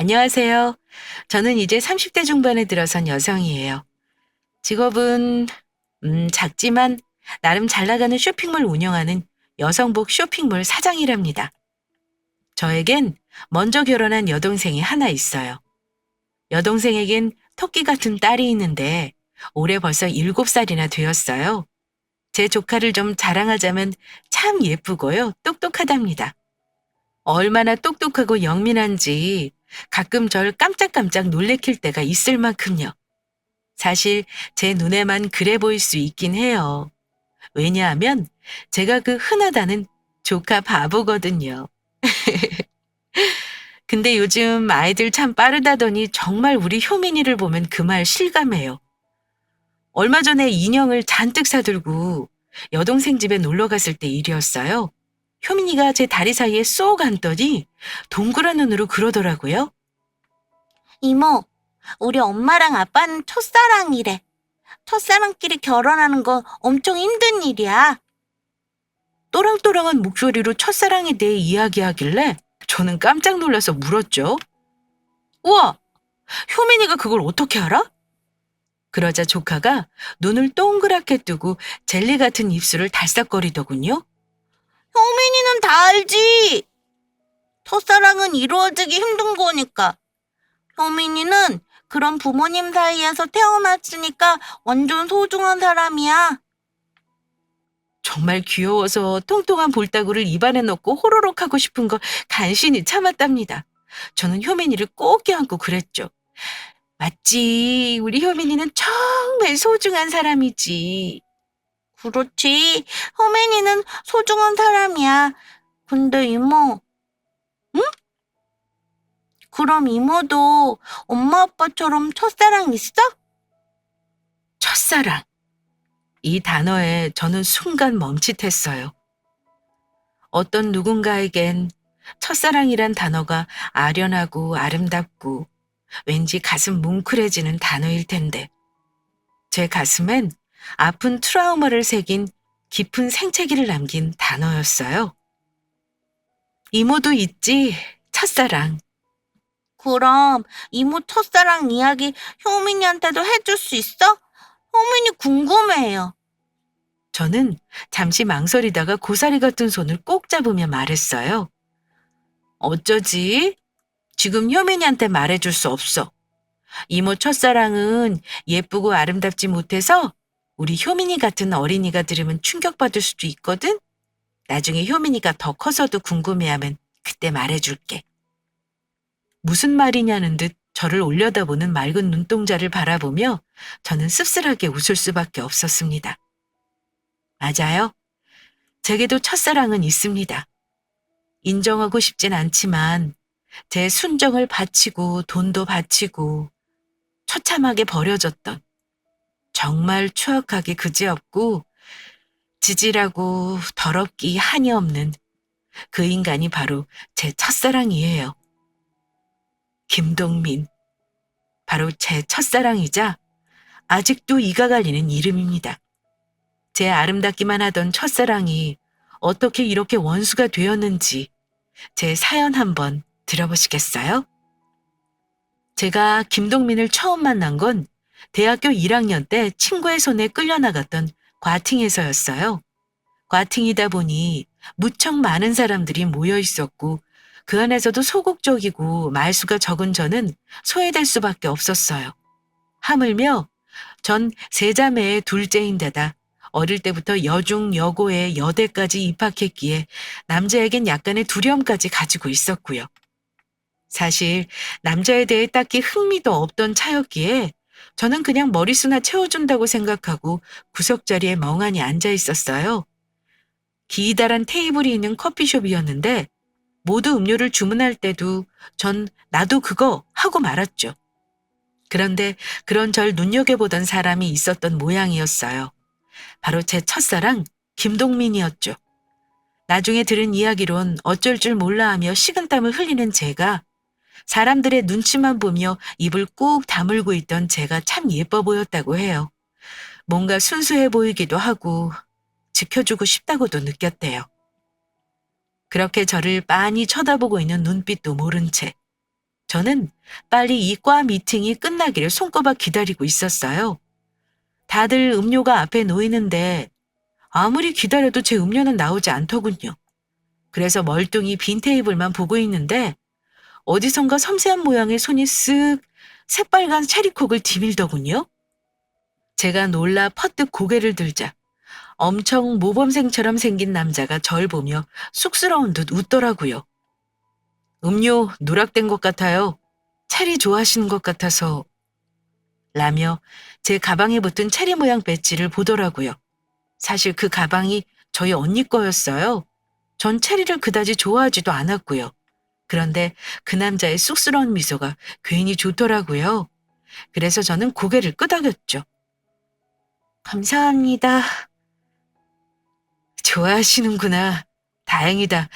안녕하세요. 저는 이제 30대 중반에 들어선 여성이에요. 직업은 작지만 나름 잘 나가는 쇼핑몰 운영하는 여성복 쇼핑몰 사장이랍니다. 저에겐 먼저 결혼한 여동생이 하나 있어요. 여동생에겐 토끼 같은 딸이 있는데 올해 벌써 7살이나 되었어요. 제 조카를 좀 자랑하자면 참 예쁘고요. 똑똑하답니다. 얼마나 똑똑하고 영민한지 가끔 절 깜짝깜짝 놀래킬 때가 있을 만큼요. 사실 제 눈에만 그래 보일 수 있긴 해요. 왜냐하면 제가 그 흔하다는 조카 바보거든요. 근데 요즘 아이들 참 빠르다더니 정말 우리 효민이를 보면 그 말 실감해요. 얼마 전에 인형을 잔뜩 사들고 여동생 집에 놀러 갔을 때 일이었어요. 효민이가 제 다리 사이에 쏙 앉더니 동그란 눈으로 그러더라고요. 이모, 우리 엄마랑 아빠는 첫사랑이래. 첫사랑끼리 결혼하는 거 엄청 힘든 일이야. 또랑또랑한 목소리로 첫사랑에 대해 이야기하길래 저는 깜짝 놀라서 물었죠. 우와, 효민이가 그걸 어떻게 알아? 그러자 조카가 눈을 동그랗게 뜨고 젤리 같은 입술을 달싹거리더군요. 효민이는 다 알지. 첫사랑은 이루어지기 힘든 거니까. 효민이는 그런 부모님 사이에서 태어났으니까 완전 소중한 사람이야. 정말 귀여워서 통통한 볼따구를 입안에 넣고 호로록 하고 싶은 거 간신히 참았답니다. 저는 효민이를 꼭 껴안고 그랬죠. 맞지. 우리 효민이는 정말 소중한 사람이지. 그렇지. 효민이는 소중한 사람이야. 근데 이모, 응? 그럼 이모도 엄마 아빠처럼 첫사랑 있어? 첫사랑. 이 단어에 저는 순간 멈칫했어요. 어떤 누군가에겐 첫사랑이란 단어가 아련하고 아름답고 왠지 가슴 뭉클해지는 단어일 텐데 제 가슴엔 아픈 트라우마를 새긴 깊은 생채기를 남긴 단어였어요. 이모도 있지, 첫사랑. 그럼 이모 첫사랑 이야기 효민이한테도 해줄 수 있어? 효민이 궁금해요. 저는 잠시 망설이다가 고사리 같은 손을 꼭 잡으며 말했어요. 어쩌지? 지금 효민이한테 말해줄 수 없어. 이모 첫사랑은 예쁘고 아름답지 못해서 우리 효민이 같은 어린이가 들으면 충격받을 수도 있거든? 나중에 효민이가 더 커서도 궁금해하면 그때 말해줄게. 무슨 말이냐는 듯 저를 올려다보는 맑은 눈동자를 바라보며 저는 씁쓸하게 웃을 수밖에 없었습니다. 맞아요. 제게도 첫사랑은 있습니다. 인정하고 싶진 않지만 제 순정을 바치고 돈도 바치고 처참하게 버려졌던 정말 추악하기 그지없고 지질하고 더럽기 한이 없는 그 인간이 바로 제 첫사랑이에요. 김동민. 바로 제 첫사랑이자 아직도 이가 갈리는 이름입니다. 제 아름답기만 하던 첫사랑이 어떻게 이렇게 원수가 되었는지 제 사연 한번 들어보시겠어요? 제가 김동민을 처음 만난 건 대학교 1학년 때 친구의 손에 끌려나갔던 과팅에서였어요. 과팅이다 보니 무척 많은 사람들이 모여 있었고 그 안에서도 소극적이고 말수가 적은 저는 소외될 수밖에 없었어요. 하물며 전 세 자매의 둘째인데다 어릴 때부터 여중 여고에 여대까지 입학했기에 남자에겐 약간의 두려움까지 가지고 있었고요. 사실 남자에 대해 딱히 흥미도 없던 차였기에 저는 그냥 머리수나 채워준다고 생각하고 구석자리에 멍하니 앉아 있었어요. 기다란 테이블이 있는 커피숍이었는데 모두 음료를 주문할 때도 전 나도 그거 하고 말았죠. 그런데 그런 절 눈여겨보던 사람이 있었던 모양이었어요. 바로 제 첫사랑 김동민이었죠. 나중에 들은 이야기론 어쩔 줄 몰라 하며 식은땀을 흘리는 제가 사람들의 눈치만 보며 입을 꾹 다물고 있던 제가 참 예뻐 보였다고 해요. 뭔가 순수해 보이기도 하고 지켜주고 싶다고도 느꼈대요. 그렇게 저를 빤히 쳐다보고 있는 눈빛도 모른 채 저는 빨리 이 과 미팅이 끝나기를 손꼽아 기다리고 있었어요. 다들 음료가 앞에 놓이는데 아무리 기다려도 제 음료는 나오지 않더군요. 그래서 멀뚱히 빈 테이블만 보고 있는데 어디선가 섬세한 모양의 손이 쓱 새빨간 체리콕을 디밀더군요. 제가 놀라 퍼뜩 고개를 들자 엄청 모범생처럼 생긴 남자가 절 보며 쑥스러운 듯 웃더라고요. 음료 누락된 것 같아요. 체리 좋아하시는 것 같아서 라며 제 가방에 붙은 체리 모양 배지를 보더라고요. 사실 그 가방이 저희 언니 거였어요. 전 체리를 그다지 좋아하지도 않았고요. 그런데 그 남자의 쑥스러운 미소가 괜히 좋더라고요. 그래서 저는 고개를 끄덕였죠. 감사합니다. 좋아하시는구나. 다행이다.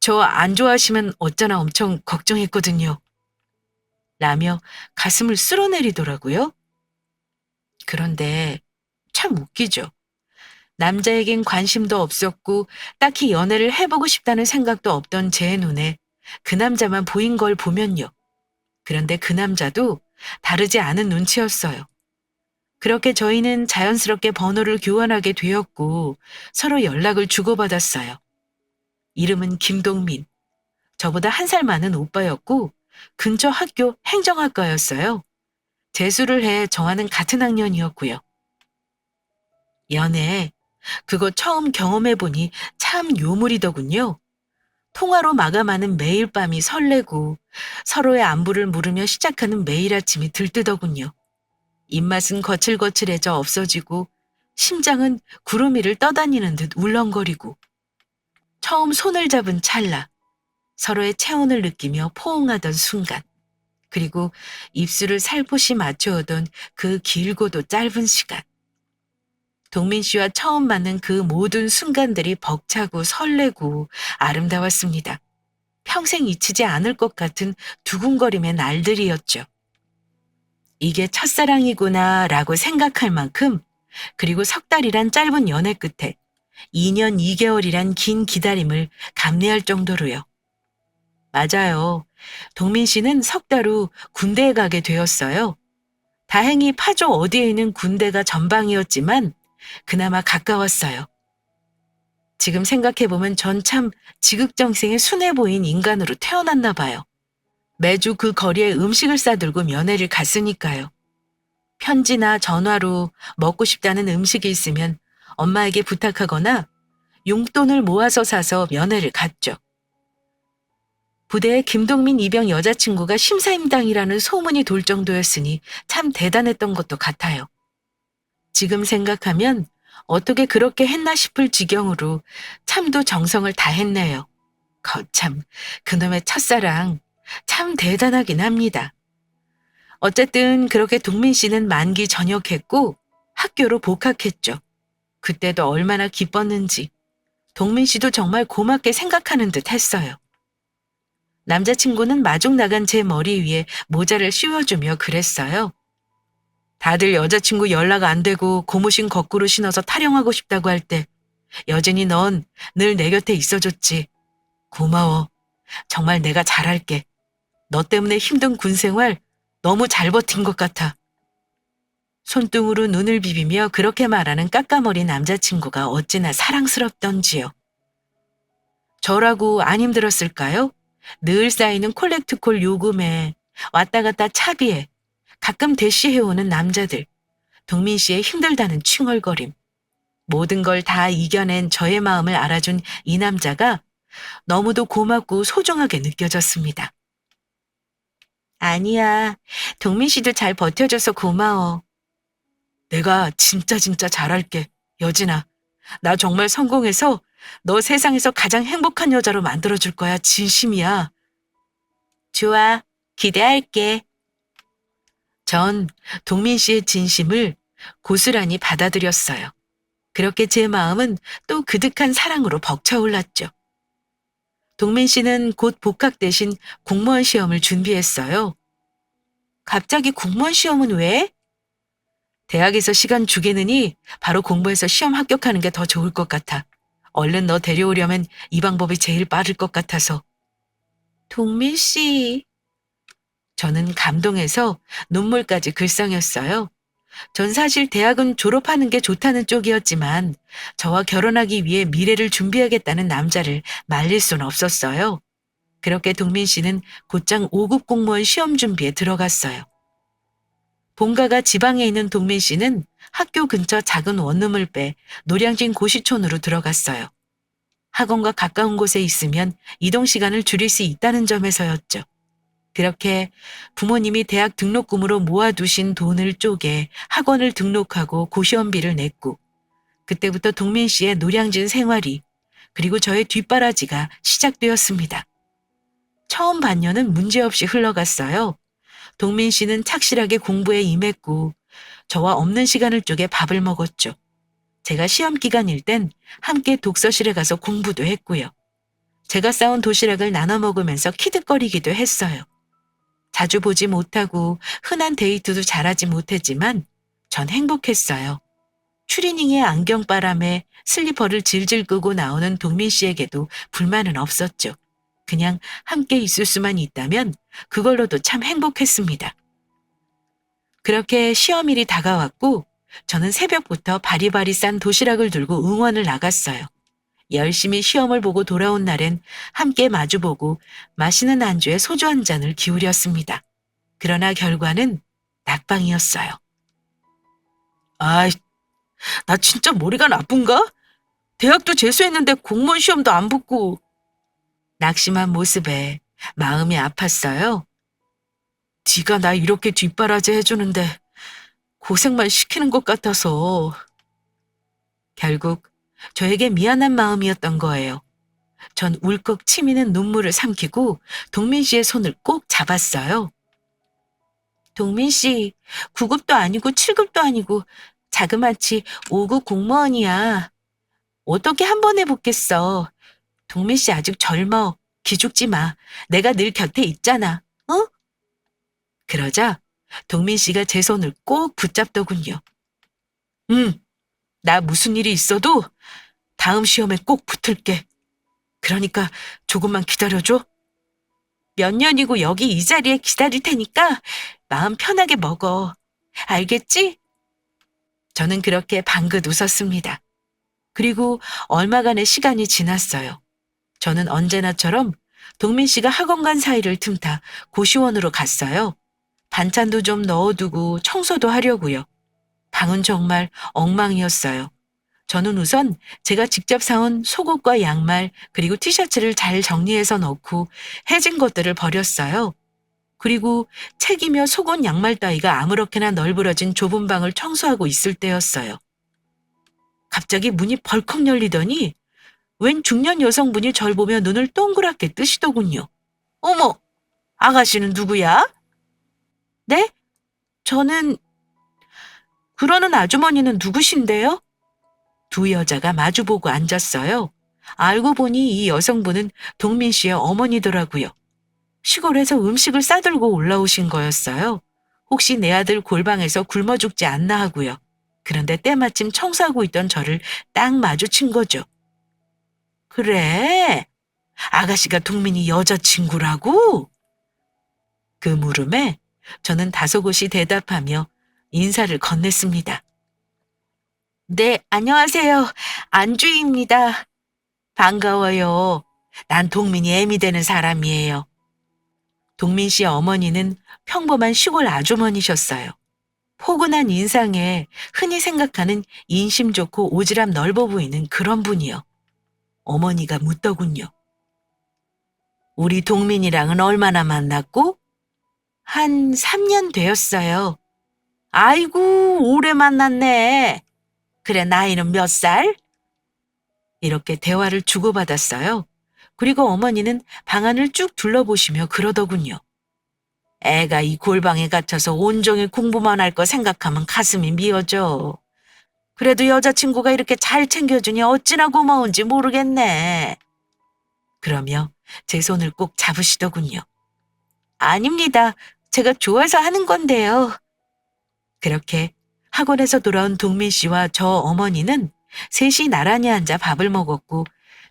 저 안 좋아하시면 어쩌나 엄청 걱정했거든요. 라며 가슴을 쓸어내리더라고요. 그런데 참 웃기죠. 남자에겐 관심도 없었고 딱히 연애를 해보고 싶다는 생각도 없던 제 눈에 그 남자만 보인 걸 보면요. 그런데 그 남자도 다르지 않은 눈치였어요. 그렇게 저희는 자연스럽게 번호를 교환하게 되었고 서로 연락을 주고받았어요. 이름은 김동민. 저보다 한 살 많은 오빠였고 근처 학교 행정학과였어요. 재수를 해 저와는 같은 학년이었고요. 연애, 그거 처음 경험해보니 참 요물이더군요. 통화로 마감하는 매일 밤이 설레고 서로의 안부를 물으며 시작하는 매일 아침이 들뜨더군요. 입맛은 거칠거칠해져 없어지고 심장은 구름 위를 떠다니는 듯 울렁거리고 처음 손을 잡은 찰나 서로의 체온을 느끼며 포옹하던 순간 그리고 입술을 살포시 맞춰오던 그 길고도 짧은 시간 동민 씨와 처음 만난 그 모든 순간들이 벅차고 설레고 아름다웠습니다. 평생 잊히지 않을 것 같은 두근거림의 날들이었죠. 이게 첫사랑이구나 라고 생각할 만큼 그리고 석 달이란 짧은 연애 끝에 2년 2개월이란 긴 기다림을 감내할 정도로요. 맞아요. 동민 씨는 석 달 후 군대에 가게 되었어요. 다행히 파주 어디에 있는 군대가 전방이었지만 그나마 가까웠어요. 지금 생각해보면 전 참 지극정성의 순해 보인 인간으로 태어났나 봐요. 매주 그 거리에 음식을 싸들고 면회를 갔으니까요. 편지나 전화로 먹고 싶다는 음식이 있으면 엄마에게 부탁하거나 용돈을 모아서 사서 면회를 갔죠. 부대에 김동민 이병 여자친구가 심사임당이라는 소문이 돌 정도였으니 참 대단했던 것도 같아요. 지금 생각하면 어떻게 그렇게 했나 싶을 지경으로 참도 정성을 다했네요. 거참, 그놈의 첫사랑 참 대단하긴 합니다. 어쨌든 그렇게 동민 씨는 만기 전역했고 학교로 복학했죠. 그때도 얼마나 기뻤는지 동민 씨도 정말 고맙게 생각하는 듯 했어요. 남자친구는 마중 나간 제 머리 위에 모자를 씌워주며 그랬어요. 다들 여자친구 연락 안 되고 고무신 거꾸로 신어서 타령하고 싶다고 할 때 여전히 넌 늘 내 곁에 있어줬지. 고마워. 정말 내가 잘할게. 너 때문에 힘든 군 생활 너무 잘 버틴 것 같아. 손등으로 눈을 비비며 그렇게 말하는 까까머리 남자친구가 어찌나 사랑스럽던지요. 저라고 안 힘들었을까요? 늘 쌓이는 콜렉트콜 요금에 왔다 갔다 차비에 가끔 대시해오는 남자들, 동민 씨의 힘들다는 칭얼거림. 모든 걸 다 이겨낸 저의 마음을 알아준 이 남자가 너무도 고맙고 소중하게 느껴졌습니다. 아니야, 동민 씨도 잘 버텨줘서 고마워. 내가 진짜 잘할게, 여진아. 나 정말 성공해서 너 세상에서 가장 행복한 여자로 만들어줄 거야, 진심이야. 좋아, 기대할게. 전 동민 씨의 진심을 고스란히 받아들였어요. 그렇게 제 마음은 또 그득한 사랑으로 벅차올랐죠. 동민 씨는 곧 복학 대신 공무원 시험을 준비했어요. 갑자기 공무원 시험은 왜? 대학에서 시간 주게느니 바로 공부해서 시험 합격하는 게 더 좋을 것 같아. 얼른 너 데려오려면 이 방법이 제일 빠를 것 같아서. 동민 씨. 저는 감동해서 눈물까지 글썽였어요. 전 사실 대학은 졸업하는 게 좋다는 쪽이었지만 저와 결혼하기 위해 미래를 준비하겠다는 남자를 말릴 순 없었어요. 그렇게 동민 씨는 곧장 5급 공무원 시험 준비에 들어갔어요. 본가가 지방에 있는 동민 씨는 학교 근처 작은 원룸을 빼 노량진 고시촌으로 들어갔어요. 학원과 가까운 곳에 있으면 이동 시간을 줄일 수 있다는 점에서였죠. 그렇게 부모님이 대학 등록금으로 모아두신 돈을 쪼개 학원을 등록하고 고시원비를 냈고, 그때부터 동민 씨의 노량진 생활이, 그리고 저의 뒷바라지가 시작되었습니다. 처음 반년은 문제없이 흘러갔어요. 동민 씨는 착실하게 공부에 임했고, 저와 없는 시간을 쪼개 밥을 먹었죠. 제가 시험 기간일 땐 함께 독서실에 가서 공부도 했고요. 제가 싸온 도시락을 나눠 먹으면서 키득거리기도 했어요. 자주 보지 못하고 흔한 데이트도 잘하지 못했지만 전 행복했어요. 추리닝의 안경바람에 슬리퍼를 질질 끄고 나오는 동민 씨에게도 불만은 없었죠. 그냥 함께 있을 수만 있다면 그걸로도 참 행복했습니다. 그렇게 시험일이 다가왔고 저는 새벽부터 바리바리 싼 도시락을 들고 응원을 나갔어요. 열심히 시험을 보고 돌아온 날엔 함께 마주보고 마시는 안주에 소주 한 잔을 기울였습니다. 그러나 결과는 낙방이었어요. 아이, 나 진짜 머리가 나쁜가? 대학도 재수했는데 공무원 시험도 안 붙고. 낙심한 모습에 마음이 아팠어요. 네가 나 이렇게 뒷바라지 해주는데 고생만 시키는 것 같아서. 결국 저에게 미안한 마음이었던 거예요. 전 울컥 치미는 눈물을 삼키고 동민 씨의 손을 꼭 잡았어요. 동민 씨, 9급도 아니고 7급도 아니고 자그마치 5급 공무원이야. 어떻게 한 번에 붙겠어. 동민 씨 아직 젊어. 기죽지 마. 내가 늘 곁에 있잖아. 어? 그러자 동민 씨가 제 손을 꼭 붙잡더군요. 나 무슨 일이 있어도 다음 시험에 꼭 붙을게. 그러니까 조금만 기다려줘. 몇 년이고 여기 이 자리에 기다릴 테니까 마음 편하게 먹어. 알겠지? 저는 그렇게 방긋 웃었습니다. 그리고 얼마간의 시간이 지났어요. 저는 언제나처럼 동민 씨가 학원 간 사이를 틈타 고시원으로 갔어요. 반찬도 좀 넣어두고 청소도 하려고요. 방은 정말 엉망이었어요. 저는 우선 제가 직접 사온 속옷과 양말 그리고 티셔츠를 잘 정리해서 넣고 해진 것들을 버렸어요. 그리고 책이며 속옷 양말 따위가 아무렇게나 널브러진 좁은 방을 청소하고 있을 때였어요. 갑자기 문이 벌컥 열리더니 웬 중년 여성분이 절 보며 눈을 동그랗게 뜨시더군요. 어머, 아가씨는 누구야? 네? 저는... 그러는 아주머니는 누구신데요? 두 여자가 마주보고 앉았어요. 알고 보니 이 여성분은 동민 씨의 어머니더라고요. 시골에서 음식을 싸들고 올라오신 거였어요. 혹시 내 아들 골방에서 굶어 죽지 않나 하고요. 그런데 때마침 청소하고 있던 저를 딱 마주친 거죠. 그래? 아가씨가 동민이 여자친구라고? 그 물음에 저는 다소곳이 대답하며 인사를 건넸습니다. 네, 안녕하세요. 안주희입니다. 반가워요. 난 동민이 애미 되는 사람이에요. 동민 씨 어머니는 평범한 시골 아주머니셨어요. 포근한 인상에 흔히 생각하는 인심 좋고 오지랖 넓어 보이는 그런 분이요. 어머니가 묻더군요. 우리 동민이랑은 얼마나 만났고? 한 3년 되었어요. 아이고, 오래 만났네. 그래, 나이는 몇 살? 이렇게 대화를 주고받았어요. 그리고 어머니는 방안을 쭉 둘러보시며 그러더군요. 애가 이 골방에 갇혀서 온종일 공부만 할 거 생각하면 가슴이 미어져. 그래도 여자친구가 이렇게 잘 챙겨주니 어찌나 고마운지 모르겠네. 그러며 제 손을 꼭 잡으시더군요. 아닙니다. 제가 좋아서 하는 건데요. 그렇게 학원에서 돌아온 동민 씨와 저 어머니는 셋이 나란히 앉아 밥을 먹었고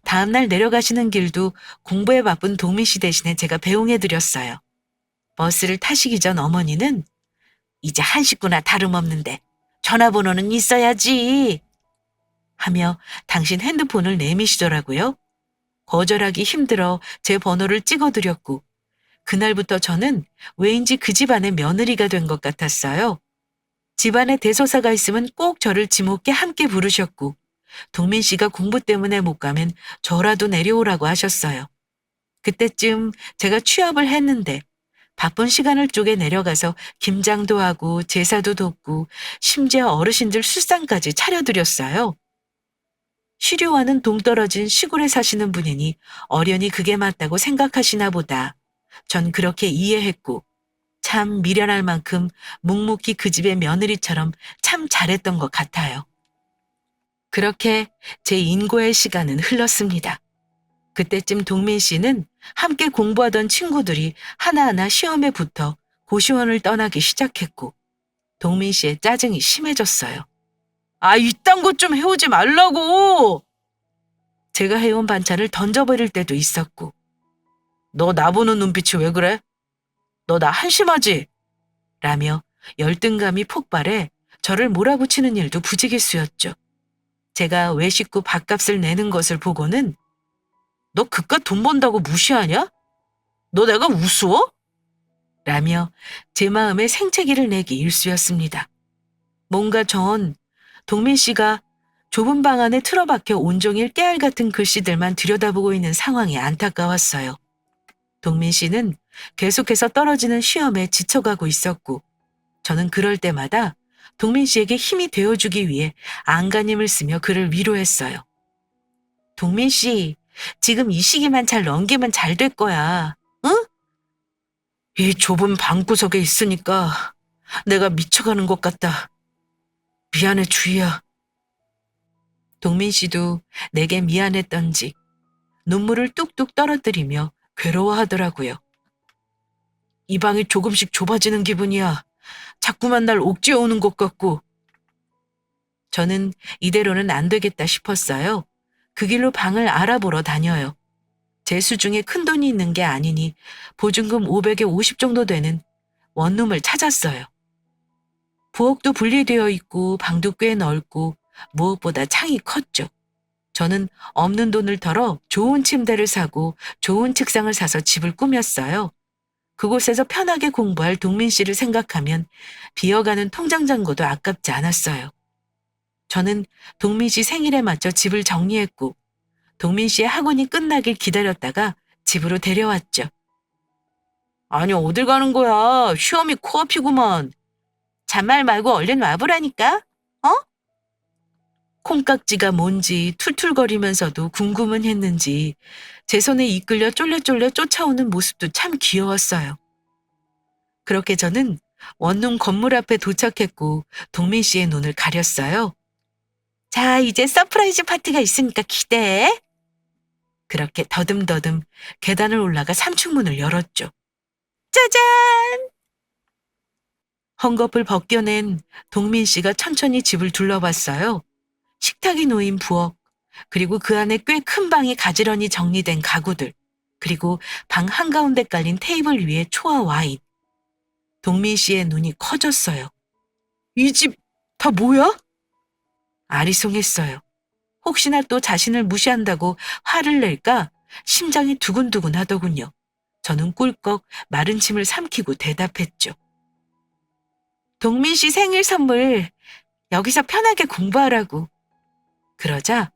다음날 내려가시는 길도 공부에 바쁜 동민 씨 대신에 제가 배웅해드렸어요. 버스를 타시기 전 어머니는 이제 한 식구나 다름없는데 전화번호는 있어야지 하며 당신 핸드폰을 내미시더라고요. 거절하기 힘들어 제 번호를 찍어드렸고 그날부터 저는 왜인지 그 집안의 며느리가 된 것 같았어요. 집안에 대소사가 있으면 꼭 저를 지목해 함께 부르셨고 동민 씨가 공부 때문에 못 가면 저라도 내려오라고 하셨어요. 그때쯤 제가 취업을 했는데 바쁜 시간을 쪼개 내려가서 김장도 하고 제사도 돕고 심지어 어르신들 술상까지 차려드렸어요. 시류와는 동떨어진 시골에 사시는 분이니 어련히 그게 맞다고 생각하시나 보다. 전 그렇게 이해했고 참 미련할 만큼 묵묵히 그 집의 며느리처럼 참 잘했던 것 같아요. 그렇게 제 인고의 시간은 흘렀습니다. 그때쯤 동민 씨는 함께 공부하던 친구들이 하나하나 시험에 붙어 고시원을 떠나기 시작했고 동민 씨의 짜증이 심해졌어요. 아, 이딴 것 좀 해오지 말라고! 제가 해온 반찬을 던져버릴 때도 있었고 너 나보는 눈빛이 왜 그래? 너 나 한심하지? 라며 열등감이 폭발해 저를 몰아붙이는 일도 부지기수였죠. 제가 외식후 밥값을 내는 것을 보고는 너 그깟 돈 번다고 무시하냐? 너 내가 우스워? 라며 제 마음에 생채기를 내기 일쑤였습니다. 뭔가 전 동민 씨가 좁은 방 안에 틀어박혀 온종일 깨알 같은 글씨들만 들여다보고 있는 상황이 안타까웠어요. 동민 씨는 계속해서 떨어지는 시험에 지쳐가고 있었고 저는 그럴 때마다 동민 씨에게 힘이 되어주기 위해 안간힘을 쓰며 그를 위로했어요. 동민 씨, 지금 이 시기만 잘 넘기면 잘 될 거야. 응? 이 좁은 방구석에 있으니까 내가 미쳐가는 것 같다. 미안해, 주희야. 동민 씨도 내게 미안했던지 눈물을 뚝뚝 떨어뜨리며 괴로워하더라고요. 이 방이 조금씩 좁아지는 기분이야. 자꾸만 날 옥죄어 오는 것 같고. 저는 이대로는 안 되겠다 싶었어요. 그 길로 방을 알아보러 다녀요. 제 수중에 큰돈이 있는 게 아니니 보증금 500에 50 정도 되는 원룸을 찾았어요. 부엌도 분리되어 있고 방도 꽤 넓고 무엇보다 창이 컸죠. 저는 없는 돈을 털어 좋은 침대를 사고 좋은 책상을 사서 집을 꾸몄어요. 그곳에서 편하게 공부할 동민 씨를 생각하면 비어가는 통장 잔고도 아깝지 않았어요. 저는 동민 씨 생일에 맞춰 집을 정리했고 동민 씨의 학원이 끝나길 기다렸다가 집으로 데려왔죠. 아니, 어딜 가는 거야? 시험이 코앞이구만. 잔말 말고 얼른 와보라니까. 어? 콩깍지가 뭔지 툴툴거리면서도 궁금은 했는지 제 손에 이끌려 쫄래쫄래 쫓아오는 모습도 참 귀여웠어요. 그렇게 저는 원룸 건물 앞에 도착했고 동민 씨의 눈을 가렸어요. 자, 이제 서프라이즈 파티가 있으니까 기대해. 그렇게 더듬더듬 계단을 올라가 3층 문을 열었죠. 짜잔! 헝겊을 벗겨낸 동민 씨가 천천히 집을 둘러봤어요. 식탁이 놓인 부엌, 그리고 그 안에 꽤 큰 방이 가지런히 정리된 가구들, 그리고 방 한가운데 깔린 테이블 위에 초와 와인. 동민 씨의 눈이 커졌어요. 이 집 다 뭐야? 아리송했어요. 혹시나 또 자신을 무시한다고 화를 낼까 심장이 두근두근 하더군요. 저는 꿀꺽 마른 침을 삼키고 대답했죠. 동민 씨 생일 선물 여기서 편하게 공부하라고. 그러자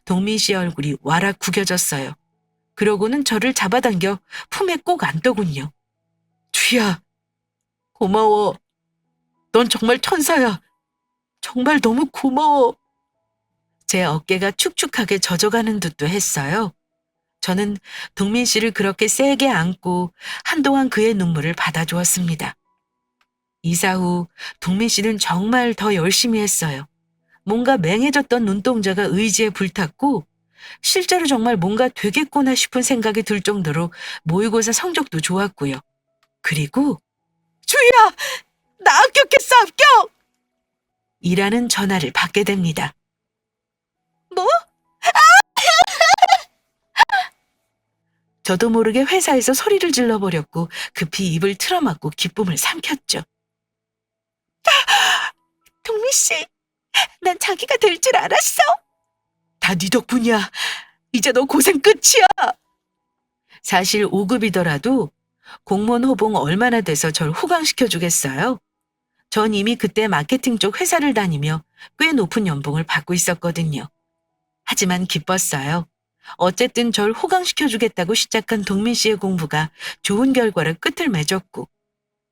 동민 씨의 얼굴이 와락 구겨졌어요. 그러고는 저를 잡아당겨 품에 꼭 안더군요. 주희야, 고마워. 넌 정말 천사야. 정말 너무 고마워. 제 어깨가 축축하게 젖어가는 듯도 했어요. 저는 동민 씨를 그렇게 세게 안고 한동안 그의 눈물을 받아주었습니다. 이사 후 동민 씨는 정말 더 열심히 했어요. 뭔가 맹해졌던 눈동자가 의지에 불탔고 실제로 정말 뭔가 되겠구나 싶은 생각이 들 정도로 모의고사 성적도 좋았고요. 그리고 주희야, 나 합격했어, 합격! 이라는 전화를 받게 됩니다. 뭐? 저도 모르게 회사에서 소리를 질러버렸고 급히 입을 틀어막고 기쁨을 삼켰죠. 동민 씨, 난 자기가 될 줄 알았어. 다 네 덕분이야. 이제 너 고생 끝이야. 사실 5급이더라도 공무원 호봉 얼마나 돼서 절 호강시켜주겠어요? 전 이미 그때 마케팅 쪽 회사를 다니며 꽤 높은 연봉을 받고 있었거든요. 하지만 기뻤어요. 어쨌든 절 호강시켜주겠다고 시작한 동민 씨의 공부가 좋은 결과를 끝을 맺었고,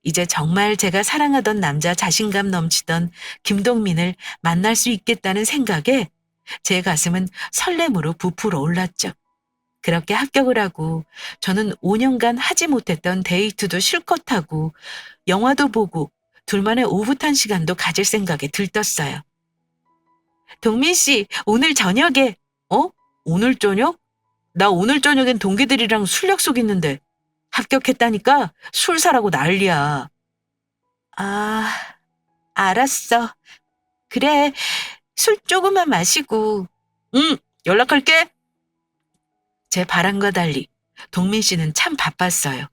이제 정말 제가 사랑하던 남자 자신감 넘치던 김동민을 만날 수 있겠다는 생각에 제 가슴은 설렘으로 부풀어 올랐죠. 그렇게 합격을 하고 저는 5년간 하지 못했던 데이트도 실컷 하고 영화도 보고 둘만의 오붓한 시간도 가질 생각에 들떴어요. 동민 씨, 오늘 저녁에, 오늘 저녁? 나 오늘 저녁엔 동기들이랑 술 약속 있는데 합격했다니까 술 사라고 난리야. 아, 알았어. 그래, 술 조금만 마시고. 응, 연락할게. 제 바람과 달리 동민 씨는 참 바빴어요.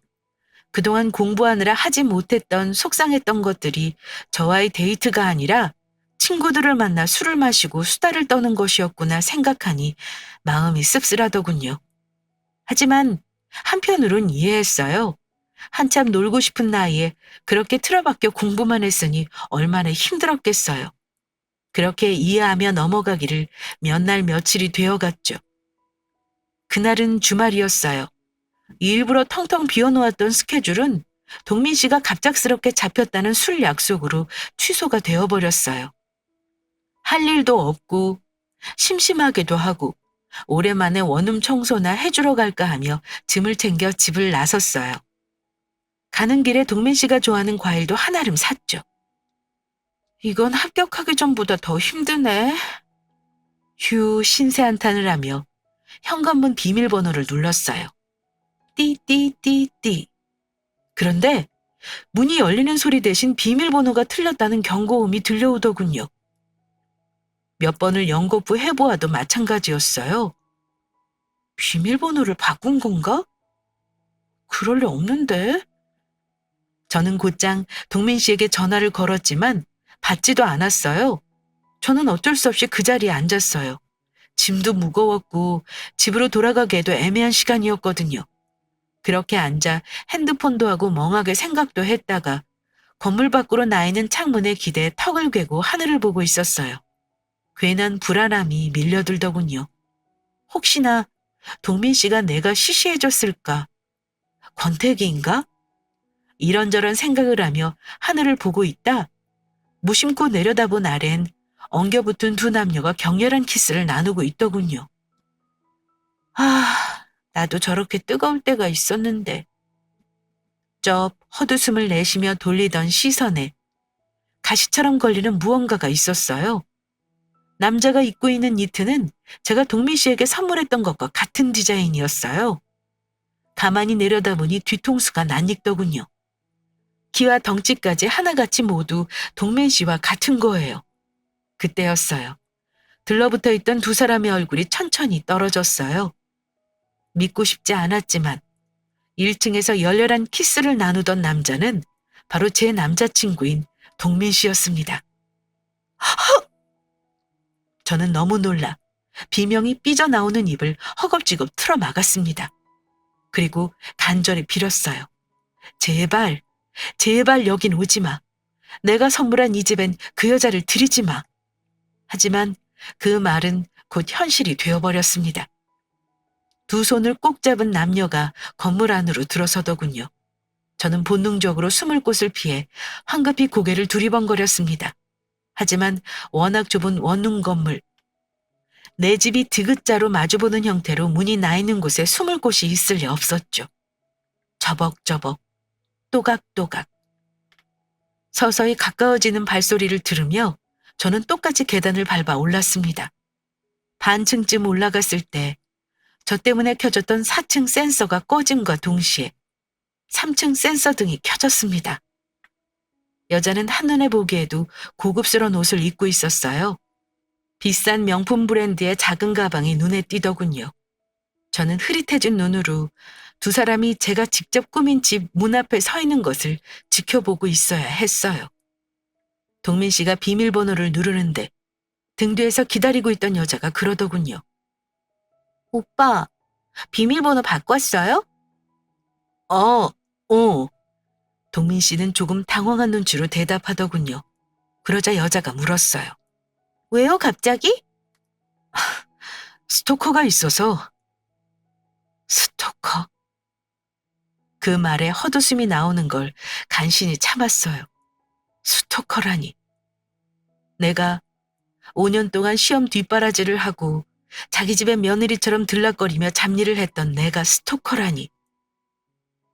그동안 공부하느라 하지 못했던 속상했던 것들이 저와의 데이트가 아니라 친구들을 만나 술을 마시고 수다를 떠는 것이었구나 생각하니 마음이 씁쓸하더군요. 하지만 한편으론 이해했어요. 한참 놀고 싶은 나이에 그렇게 틀어박혀 공부만 했으니 얼마나 힘들었겠어요. 그렇게 이해하며 넘어가기를 몇 날 며칠이 되어갔죠. 그날은 주말이었어요. 일부러 텅텅 비워놓았던 스케줄은 동민 씨가 갑작스럽게 잡혔다는 술 약속으로 취소가 되어버렸어요. 할 일도 없고 심심하기도 하고 오랜만에 원룸 청소나 해주러 갈까 하며 짐을 챙겨 집을 나섰어요. 가는 길에 동민 씨가 좋아하는 과일도 한아름 샀죠. 이건 합격하기 전보다 더 힘드네. 휴 신세 한탄을 하며 현관문 비밀번호를 눌렀어요. 띠띠띠띠. 그런데 문이 열리는 소리 대신 비밀번호가 틀렸다는 경고음이 들려오더군요. 몇 번을 연거푸 해보아도 마찬가지였어요. 비밀번호를 바꾼 건가? 그럴 리 없는데. 저는 곧장 동민 씨에게 전화를 걸었지만 받지도 않았어요. 저는 어쩔 수 없이 그 자리에 앉았어요. 짐도 무거웠고 집으로 돌아가기에도 애매한 시간이었거든요. 그렇게 앉아 핸드폰도 하고 멍하게 생각도 했다가 건물 밖으로 나 있는 창문에 기대 턱을 괴고 하늘을 보고 있었어요. 괜한 불안함이 밀려들더군요. 혹시나 동민 씨가 내가 시시해졌을까? 권태기인가? 이런저런 생각을 하며 하늘을 보고 있다 무심코 내려다본 아래엔 엉겨붙은 두 남녀가 격렬한 키스를 나누고 있더군요. 아, 나도 저렇게 뜨거울 때가 있었는데. 쩝 헛웃음을 내쉬며 돌리던 시선에 가시처럼 걸리는 무언가가 있었어요. 남자가 입고 있는 니트는 제가 동민 씨에게 선물했던 것과 같은 디자인이었어요. 가만히 내려다보니 뒤통수가 낯익더군요. 키와 덩치까지 하나같이 모두 동민 씨와 같은 거예요. 그때였어요. 들러붙어 있던 두 사람의 얼굴이 천천히 떨어졌어요. 믿고 싶지 않았지만 1층에서 열렬한 키스를 나누던 남자는 바로 제 남자친구인 동민 씨였습니다. 저는 너무 놀라 비명이 삐져나오는 입을 허겁지겁 틀어 막았습니다. 그리고 간절히 빌었어요. 제발, 제발 여긴 오지 마. 내가 선물한 이 집엔 그 여자를 들이지 마. 하지만 그 말은 곧 현실이 되어버렸습니다. 두 손을 꼭 잡은 남녀가 건물 안으로 들어서더군요. 저는 본능적으로 숨을 곳을 피해 황급히 고개를 두리번거렸습니다. 하지만 워낙 좁은 원룸 건물, 내 집이 디귿자로 마주보는 형태로 문이 나 있는 곳에 숨을 곳이 있을 리 없었죠. 저벅저벅, 또각또각. 서서히 가까워지는 발소리를 들으며 저는 똑같이 계단을 밟아 올랐습니다. 반층쯤 올라갔을 때 저 때문에 켜졌던 4층 센서가 꺼짐과 동시에 3층 센서 등이 켜졌습니다. 여자는 한눈에 보기에도 고급스러운 옷을 입고 있었어요. 비싼 명품 브랜드의 작은 가방이 눈에 띄더군요. 저는 흐릿해진 눈으로 두 사람이 제가 직접 꾸민 집 문 앞에 서 있는 것을 지켜보고 있어야 했어요. 동민 씨가 비밀번호를 누르는데 등 뒤에서 기다리고 있던 여자가 그러더군요. 오빠, 비밀번호 바꿨어요? 어. 동민 씨는 조금 당황한 눈치로 대답하더군요. 그러자 여자가 물었어요. 왜요, 갑자기? 스토커가 있어서. 스토커? 그 말에 헛웃음이 나오는 걸 간신히 참았어요. 스토커라니. 내가 5년 동안 시험 뒷바라지를 하고 자기 집에 며느리처럼 들락거리며 잡일을 했던 내가 스토커라니.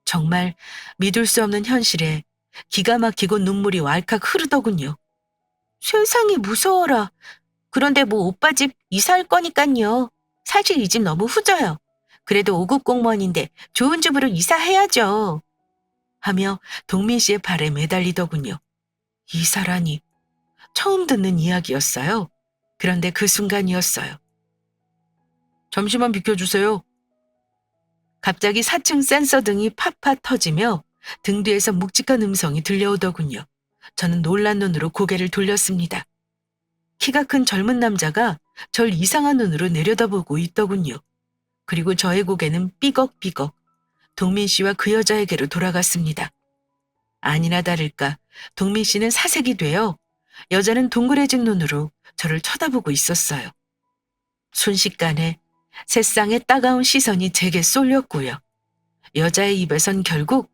정말 믿을 수 없는 현실에 기가 막히고 눈물이 왈칵 흐르더군요. 세상이 무서워라. 그런데 뭐 오빠 집 이사할 거니깐요. 사실 이 집 너무 후져요. 그래도 5급 공무원인데 좋은 집으로 이사해야죠. 하며 동민 씨의 발에 매달리더군요. 이사라니. 처음 듣는 이야기였어요. 그런데 그 순간이었어요. 잠시만 비켜주세요. 갑자기 4층 센서 등이 팍팍 터지며 등 뒤에서 묵직한 음성이 들려오더군요. 저는 놀란 눈으로 고개를 돌렸습니다. 키가 큰 젊은 남자가 절 이상한 눈으로 내려다보고 있더군요. 그리고 저의 고개는 삐걱삐걱 동민 씨와 그 여자에게로 돌아갔습니다. 아니나 다를까 동민 씨는 사색이 되어 여자는 동그래진 눈으로 저를 쳐다보고 있었어요. 순식간에 세상의 따가운 시선이 제게 쏠렸고요. 여자의 입에선 결국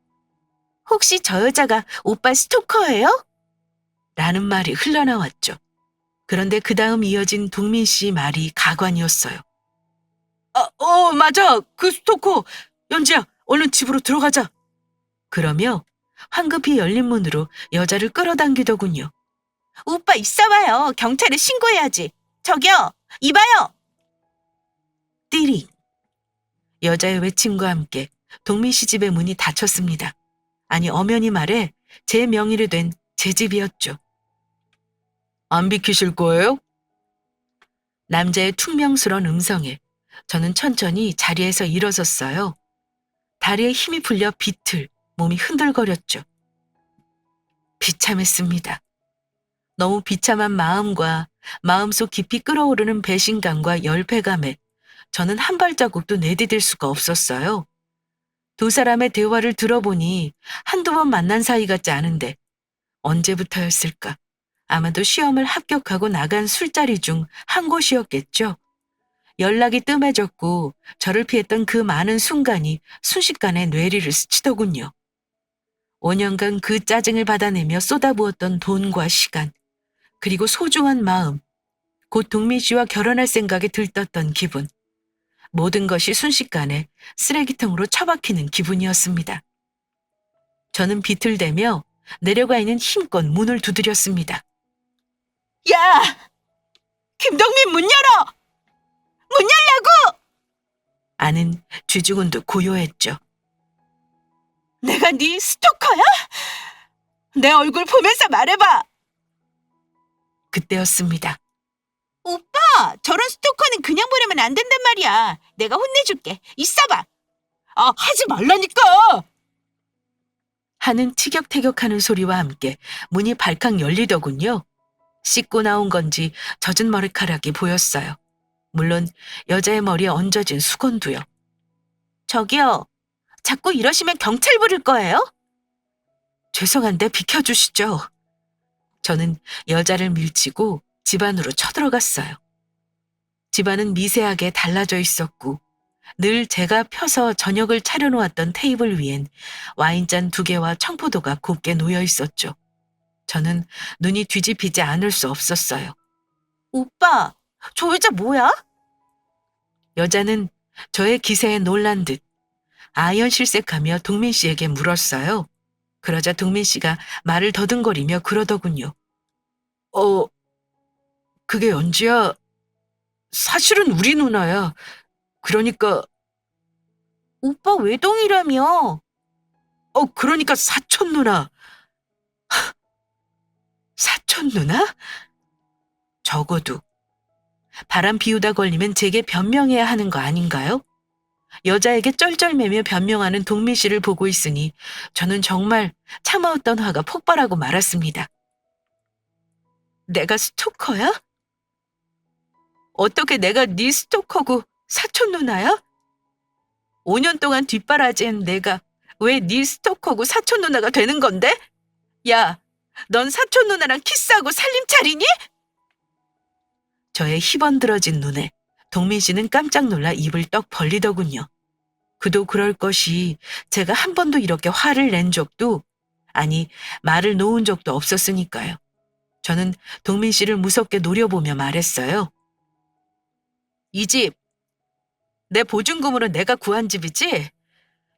혹시 저 여자가 오빠 스토커예요? 라는 말이 흘러나왔죠. 그런데 그 다음 이어진 동민 씨 말이 가관이었어요. 맞아. 그 스토커. 연지야, 얼른 집으로 들어가자. 그러며 황급히 열린 문으로 여자를 끌어당기더군요. 오빠 있어봐요. 경찰에 신고해야지. 저기요, 이봐요. 띠링. 여자의 외침과 함께 동민 씨 집의 문이 닫혔습니다. 아니 엄연히 말해 제 명의로 된 제 집이었죠. 안 비키실 거예요? 남자의 퉁명스러운 음성에 저는 천천히 자리에서 일어섰어요. 다리에 힘이 풀려 비틀 몸이 흔들거렸죠. 비참했습니다. 너무 비참한 마음과 마음속 깊이 끓어오르는 배신감과 열패감에 저는 한 발자국도 내디딜 수가 없었어요. 두 사람의 대화를 들어보니 한두 번 만난 사이 같지 않은데 언제부터였을까? 아마도 시험을 합격하고 나간 술자리 중 한 곳이었겠죠. 연락이 뜸해졌고 저를 피했던 그 많은 순간이 순식간에 뇌리를 스치더군요. 5년간 그 짜증을 받아내며 쏟아부었던 돈과 시간, 그리고 소중한 마음, 곧 동민 씨와 결혼할 생각에 들떴던 기분. 모든 것이 순식간에 쓰레기통으로 처박히는 기분이었습니다. 저는 비틀대며 내려가 있는 힘껏 문을 두드렸습니다. 야! 김동민 문 열어! 문 열라고! 아는 쥐죽은도 고요했죠. 내가 네 스토커야? 내 얼굴 보면서 말해봐. 그때였습니다. 오빠, 저런 스토커는 그냥 보내면 안 된단 말이야. 내가 혼내줄게. 있어봐. 하지 말라니까. 하는 티격태격하는 소리와 함께 문이 발칵 열리더군요. 씻고 나온 건지 젖은 머리카락이 보였어요. 물론 여자의 머리에 얹어진 수건도요. 저기요, 자꾸 이러시면 경찰 부를 거예요? 죄송한데 비켜주시죠. 저는 여자를 밀치고 집 안으로 쳐들어갔어요. 집 안은 미세하게 달라져 있었고 늘 제가 펴서 저녁을 차려놓았던 테이블 위엔 와인잔 2개와 청포도가 곱게 놓여 있었죠. 저는 눈이 뒤집히지 않을 수 없었어요. 오빠, 저 여자 뭐야? 여자는 저의 기세에 놀란 듯 아연실색하며 동민 씨에게 물었어요. 그러자 동민 씨가 말을 더듬거리며 그러더군요. 그게 연지야. 사실은 우리 누나야. 그러니까 오빠 외동이라며. 그러니까 사촌 누나. 사촌 누나? 적어도 바람 피우다 걸리면 제게 변명해야 하는 거 아닌가요? 여자에게 쩔쩔매며 변명하는 동민 씨를 보고 있으니 저는 정말 참아왔던 화가 폭발하고 말았습니다. 내가 스토커야? 어떻게 내가 네 스토커고 사촌 누나야? 5년 동안 뒷바라지한 내가 왜 네 스토커고 사촌 누나가 되는 건데? 야, 넌 사촌 누나랑 키스하고 살림 차리니? 저의 희번들어진 눈에 동민 씨는 깜짝 놀라 입을 떡 벌리더군요. 그도 그럴 것이 제가 한 번도 이렇게 화를 낸 적도, 아니, 말을 놓은 적도 없었으니까요. 저는 동민 씨를 무섭게 노려보며 말했어요. 이 집, 내 보증금으로 내가 구한 집이지?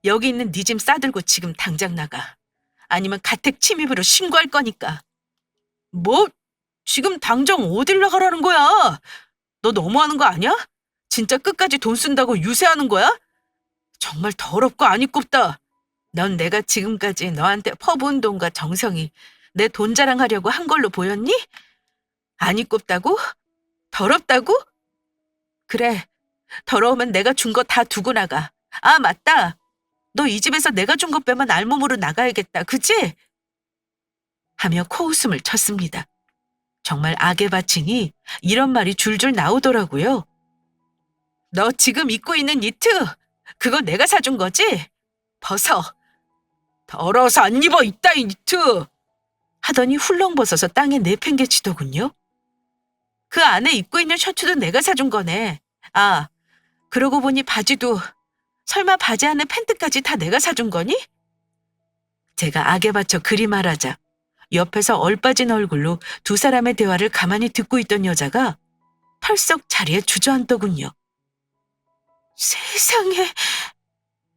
여기 있는 네 짐 싸들고 지금 당장 나가. 아니면 가택 침입으로 신고할 거니까. 뭐? 지금 당장 어딜 나가라는 거야? 너 너무하는 거 아니야? 진짜 끝까지 돈 쓴다고 유세하는 거야? 정말 더럽고 안 입곱다. 넌 내가 지금까지 너한테 퍼부은 돈과 정성이 내 돈 자랑하려고 한 걸로 보였니? 안 입곱다고? 더럽다고? 그래, 더러우면 내가 준 거 다 두고 나가. 아, 맞다. 너 이 집에서 내가 준 거 빼면 알몸으로 나가야겠다. 그치? 하며 코웃음을 쳤습니다. 정말 악에 바치니 이런 말이 줄줄 나오더라고요. 너 지금 입고 있는 니트, 그거 내가 사준 거지? 벗어. 더러워서 안 입어, 이따위 니트. 하더니 훌렁 벗어서 땅에 내팽개치더군요. 그 안에 입고 있는 셔츠도 내가 사준 거네. 아, 그러고 보니 바지도, 설마 바지 안에 팬트까지 다 내가 사준 거니? 제가 악에 받쳐 그리 말하자 옆에서 얼빠진 얼굴로 두 사람의 대화를 가만히 듣고 있던 여자가 털썩 자리에 주저앉더군요. 세상에.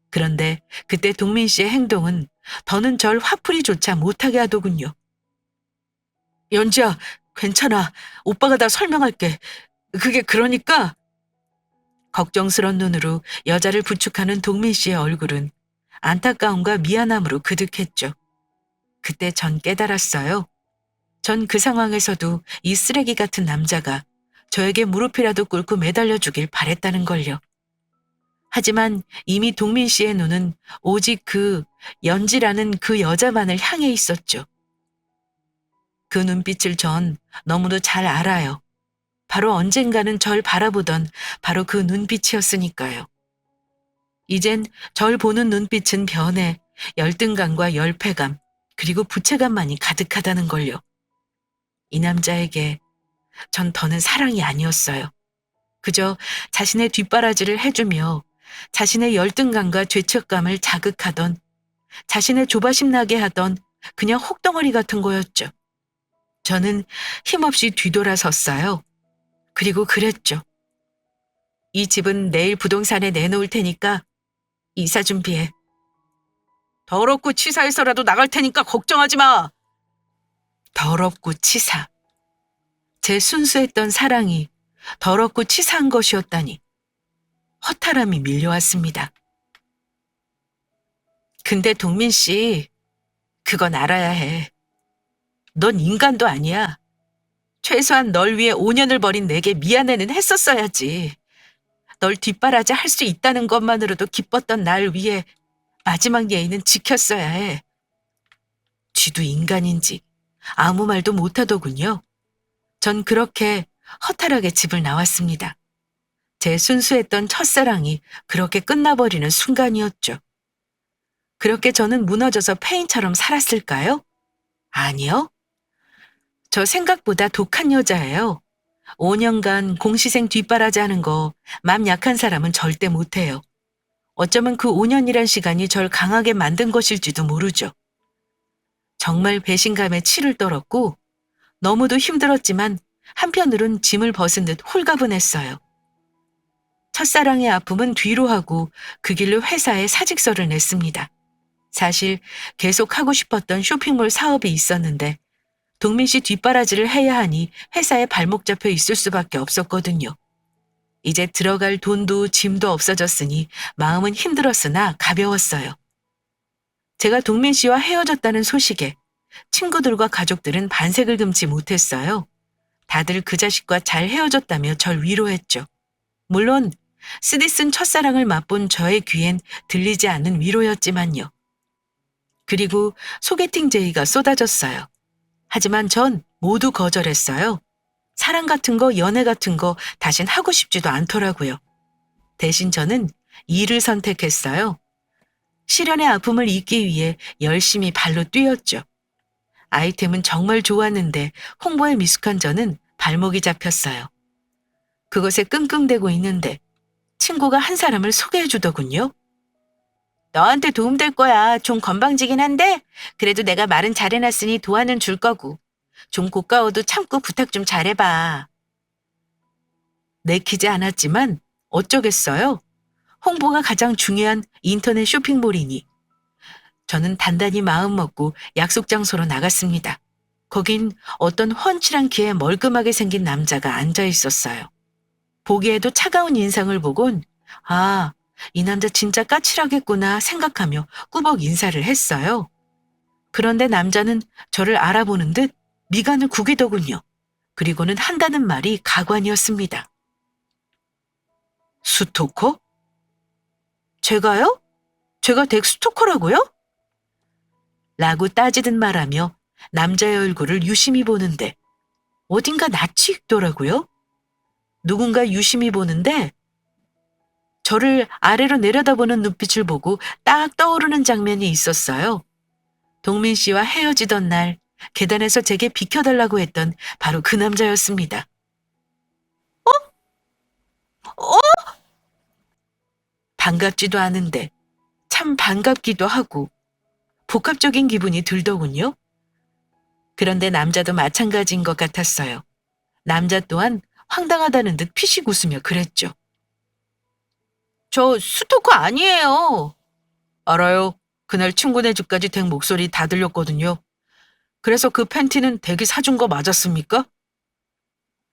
그런데 그때 동민 씨의 행동은 더는 절 화풀이조차 못하게 하더군요. 연지야, 괜찮아. 오빠가 다 설명할게. 그게 그러니까. 걱정스런 눈으로 여자를 부축하는 동민 씨의 얼굴은 안타까움과 미안함으로 그득했죠. 그때 전 깨달았어요. 전 그 상황에서도 이 쓰레기 같은 남자가 저에게 무릎이라도 꿇고 매달려주길 바랬다는 걸요. 하지만 이미 동민 씨의 눈은 오직 그 연지라는 그 여자만을 향해 있었죠. 그 눈빛을 전 너무도 잘 알아요. 바로 언젠가는 절 바라보던 바로 그 눈빛이었으니까요. 이젠 절 보는 눈빛은 변해 열등감과 열패감 그리고 부채감만이 가득하다는 걸요. 이 남자에게 전 더는 사랑이 아니었어요. 그저 자신의 뒷바라지를 해주며 자신의 열등감과 죄책감을 자극하던, 자신의 조바심 나게 하던 그냥 혹덩어리 같은 거였죠. 저는 힘없이 뒤돌아섰어요. 그리고 그랬죠. 이 집은 내일 부동산에 내놓을 테니까 이사 준비해. 더럽고 치사해서라도 나갈 테니까 걱정하지 마. 더럽고 치사. 제 순수했던 사랑이 더럽고 치사한 것이었다니 허탈함이 밀려왔습니다. 근데 동민 씨, 그건 알아야 해. 넌 인간도 아니야. 최소한 널 위해 5년을 버린 내게 미안해는 했었어야지. 널 뒷바라지 할 수 있다는 것만으로도 기뻤던 날 위해 마지막 예의는 지켰어야 해. 쥐도 인간인지 아무 말도 못하더군요. 전 그렇게 허탈하게 집을 나왔습니다. 제 순수했던 첫사랑이 그렇게 끝나버리는 순간이었죠. 그렇게 저는 무너져서 폐인처럼 살았을까요? 아니요. 저 생각보다 독한 여자예요. 5년간 공시생 뒷바라지 하는 거 맘 약한 사람은 절대 못해요. 어쩌면 그 5년이란 시간이 절 강하게 만든 것일지도 모르죠. 정말 배신감에 치를 떨었고 너무도 힘들었지만 한편으론 짐을 벗은 듯 홀가분했어요. 첫사랑의 아픔은 뒤로 하고 그 길로 회사에 사직서를 냈습니다. 사실 계속 하고 싶었던 쇼핑몰 사업이 있었는데 동민 씨 뒷바라지를 해야 하니 회사에 발목 잡혀 있을 수밖에 없었거든요. 이제 들어갈 돈도 짐도 없어졌으니 마음은 힘들었으나 가벼웠어요. 제가 동민 씨와 헤어졌다는 소식에 친구들과 가족들은 반색을 금치 못했어요. 다들 그 자식과 잘 헤어졌다며 절 위로했죠. 물론 쓰디 쓴 첫사랑을 맛본 저의 귀엔 들리지 않는 위로였지만요. 그리고 소개팅 제의가 쏟아졌어요. 하지만 전 모두 거절했어요. 사랑 같은 거, 연애 같은 거 다신 하고 싶지도 않더라고요. 대신 저는 일을 선택했어요. 실연의 아픔을 잊기 위해 열심히 발로 뛰었죠. 아이템은 정말 좋았는데 홍보에 미숙한 저는 발목이 잡혔어요. 그것에 끙끙대고 있는데 친구가 한 사람을 소개해 주더군요. 너한테 도움될 거야. 좀 건방지긴 한데 그래도 내가 말은 잘해놨으니 도와는 줄 거고. 좀 고가워도 참고 부탁 좀 잘해봐. 내키지 않았지만 어쩌겠어요. 홍보가 가장 중요한 인터넷 쇼핑몰이니. 저는 단단히 마음먹고 약속 장소로 나갔습니다. 거긴 어떤 훤칠한 키에 멀끔하게 생긴 남자가 앉아 있었어요. 보기에도 차가운 인상을 보곤 아, 이 남자 진짜 까칠하겠구나 생각하며 꾸벅 인사를 했어요. 그런데 남자는 저를 알아보는 듯 미간을 구기더군요. 그리고는 한다는 말이 가관이었습니다. 스토커? 제가요? 제가 댁 스토커라고요? 라고 따지듯 말하며 남자의 얼굴을 유심히 보는데 어딘가 낯이 익더라고요. 누군가 유심히 보는데 저를 아래로 내려다보는 눈빛을 보고 딱 떠오르는 장면이 있었어요. 동민 씨와 헤어지던 날 계단에서 제게 비켜달라고 했던 바로 그 남자였습니다. 어? 반갑지도 않은데 참 반갑기도 하고 복합적인 기분이 들더군요. 그런데 남자도 마찬가지인 것 같았어요. 남자 또한 황당하다는 듯 피식 웃으며 그랬죠. 저 스토커 아니에요. 알아요. 그날 친구네 집까지 댁 목소리 다 들렸거든요. 그래서 그 팬티는 댁이 사준 거 맞았습니까?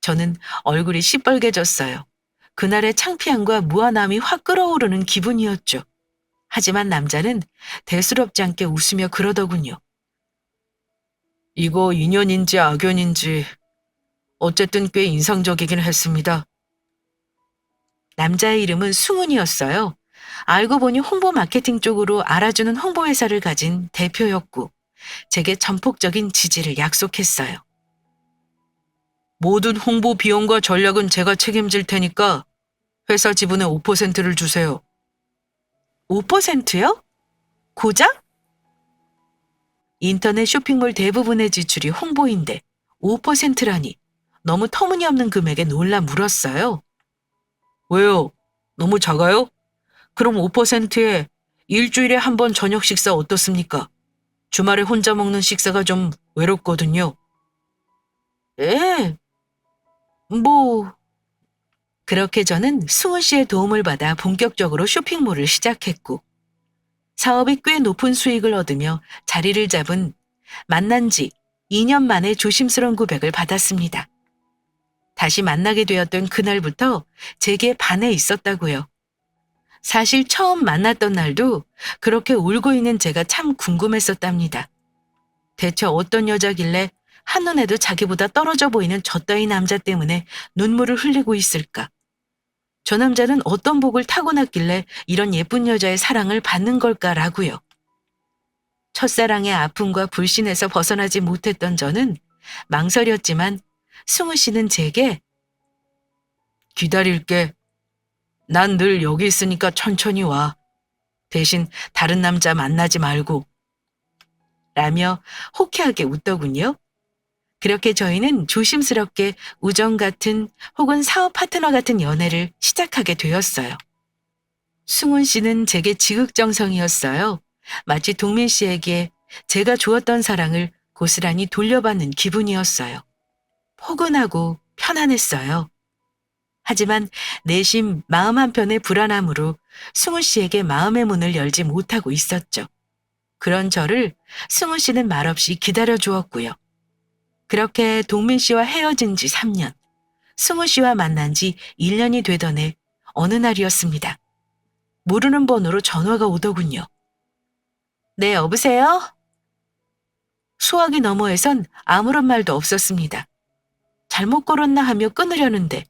저는 얼굴이 시뻘개졌어요. 그날의 창피함과 무안함이 확 끓어오르는 기분이었죠. 하지만 남자는 대수롭지 않게 웃으며 그러더군요. 이거 인연인지 악연인지 어쨌든 꽤 인상적이긴 했습니다. 남자의 이름은 승훈이었어요. 알고 보니 홍보 마케팅 쪽으로 알아주는 홍보회사를 가진 대표였고 제게 전폭적인 지지를 약속했어요. 모든 홍보 비용과 전략은 제가 책임질 테니까 회사 지분의 5%를 주세요. 5%요? 고작? 인터넷 쇼핑몰 대부분의 지출이 홍보인데 5%라니 너무 터무니없는 금액에 놀라 물었어요. 왜요? 너무 작아요? 그럼 5%에 일주일에 한 번 저녁 식사 어떻습니까? 주말에 혼자 먹는 식사가 좀 외롭거든요. 예, 뭐. 그렇게 저는 승훈 씨의 도움을 받아 본격적으로 쇼핑몰을 시작했고 사업이 꽤 높은 수익을 얻으며 자리를 잡은 만난 지 2년 만에 조심스러운 고백을 받았습니다. 다시 만나게 되었던 그날부터 제게 반해 있었다고요. 사실 처음 만났던 날도 그렇게 울고 있는 제가 참 궁금했었답니다. 대체 어떤 여자길래 한눈에도 자기보다 떨어져 보이는 저 따위 남자 때문에 눈물을 흘리고 있을까? 저 남자는 어떤 복을 타고났길래 이런 예쁜 여자의 사랑을 받는 걸까라고요. 첫사랑의 아픔과 불신에서 벗어나지 못했던 저는 망설였지만 승우 씨는 제게 기다릴게. 난 늘 여기 있으니까 천천히 와. 대신 다른 남자 만나지 말고. 라며 호쾌하게 웃더군요. 그렇게 저희는 조심스럽게 우정 같은 혹은 사업 파트너 같은 연애를 시작하게 되었어요. 승훈 씨는 제게 지극정성이었어요. 마치 동민 씨에게 제가 주었던 사랑을 고스란히 돌려받는 기분이었어요. 포근하고 편안했어요. 하지만 내심 마음 한편의 불안함으로 승훈 씨에게 마음의 문을 열지 못하고 있었죠. 그런 저를 승훈 씨는 말없이 기다려 주었고요. 그렇게 동민 씨와 헤어진 지 3년, 승우 씨와 만난 지 1년이 되던 해 어느 날이었습니다. 모르는 번호로 전화가 오더군요. 네, 여보세요? 수화기 너머에선 아무런 말도 없었습니다. 잘못 걸었나 하며 끊으려는데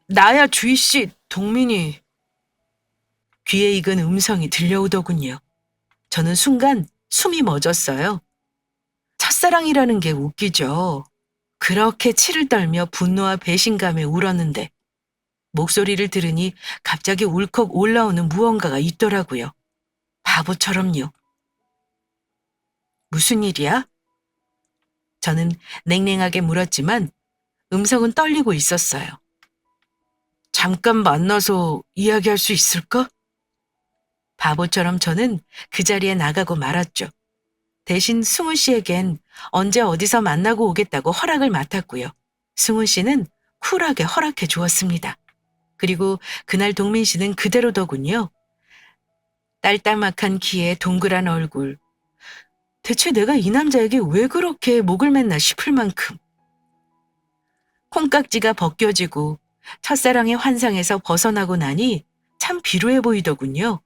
나야 주희 씨, 동민이. 귀에 익은 음성이 들려오더군요. 저는 순간 숨이 멎었어요. 첫사랑이라는 게 웃기죠. 그렇게 치를 떨며 분노와 배신감에 울었는데 목소리를 들으니 갑자기 울컥 올라오는 무언가가 있더라고요. 바보처럼요. 무슨 일이야? 저는 냉랭하게 물었지만 음성은 떨리고 있었어요. 잠깐 만나서 이야기할 수 있을까? 바보처럼 저는 그 자리에 나가고 말았죠. 대신 승우 씨에겐 언제 어디서 만나고 오겠다고 허락을 맡았고요. 승우 씨는 쿨하게 허락해 주었습니다. 그리고 그날 동민 씨는 그대로더군요. 딸딸막한 키에 동그란 얼굴. 대체 내가 이 남자에게 왜 그렇게 목을 맸나 싶을 만큼. 콩깍지가 벗겨지고 첫사랑의 환상에서 벗어나고 나니 참 비루해 보이더군요.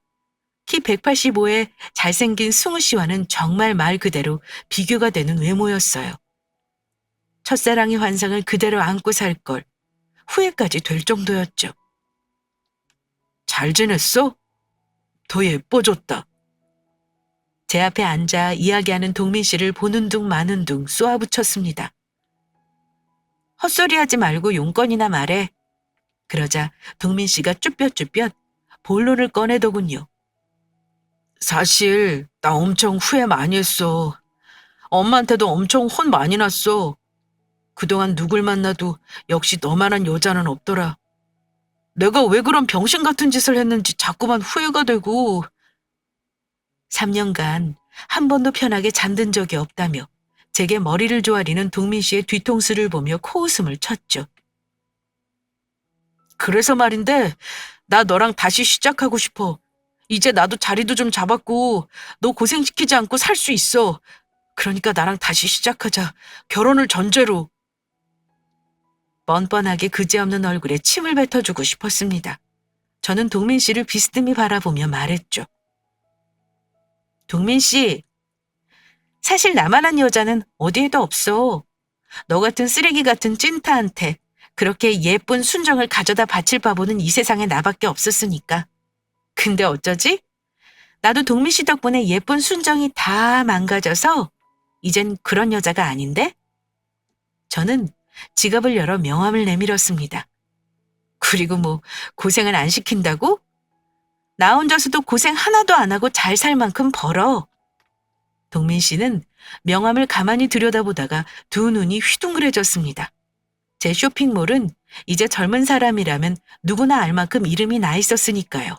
키 185의 잘생긴 승우 씨와는 정말 말 그대로 비교가 되는 외모였어요. 첫사랑의 환상을 그대로 안고 살 걸 후회까지 될 정도였죠. 잘 지냈어? 더 예뻐졌다. 제 앞에 앉아 이야기하는 동민 씨를 보는 둥 마는 둥 쏘아붙였습니다. 헛소리하지 말고 용건이나 말해. 그러자 동민 씨가 쭈뼛쭈뼛 본론을 꺼내더군요. 사실 나 엄청 후회 많이 했어. 엄마한테도 엄청 혼 많이 났어. 그동안 누굴 만나도 역시 너만한 여자는 없더라. 내가 왜 그런 병신 같은 짓을 했는지 자꾸만 후회가 되고. 3년간 한 번도 편하게 잠든 적이 없다며 제게 머리를 조아리는 동민 씨의 뒤통수를 보며 코웃음을 쳤죠. 그래서 말인데 나 너랑 다시 시작하고 싶어. 이제 나도 자리도 좀 잡았고 너 고생시키지 않고 살 수 있어. 그러니까 나랑 다시 시작하자. 결혼을 전제로. 뻔뻔하게 그지없는 얼굴에 침을 뱉어주고 싶었습니다. 저는 동민 씨를 비스듬히 바라보며 말했죠. 동민 씨, 사실 나만한 여자는 어디에도 없어. 너 같은 쓰레기 같은 찐타한테 그렇게 예쁜 순정을 가져다 바칠 바보는 이 세상에 나밖에 없었으니까. 근데 어쩌지? 나도 동민 씨 덕분에 예쁜 순정이 다 망가져서 이젠 그런 여자가 아닌데? 저는 지갑을 열어 명함을 내밀었습니다. 그리고 뭐 고생을 안 시킨다고? 나 혼자서도 고생 하나도 안 하고 잘 살 만큼 벌어. 동민 씨는 명함을 가만히 들여다보다가 두 눈이 휘둥그레졌습니다. 제 쇼핑몰은 이제 젊은 사람이라면 누구나 알 만큼 이름이 나 있었으니까요.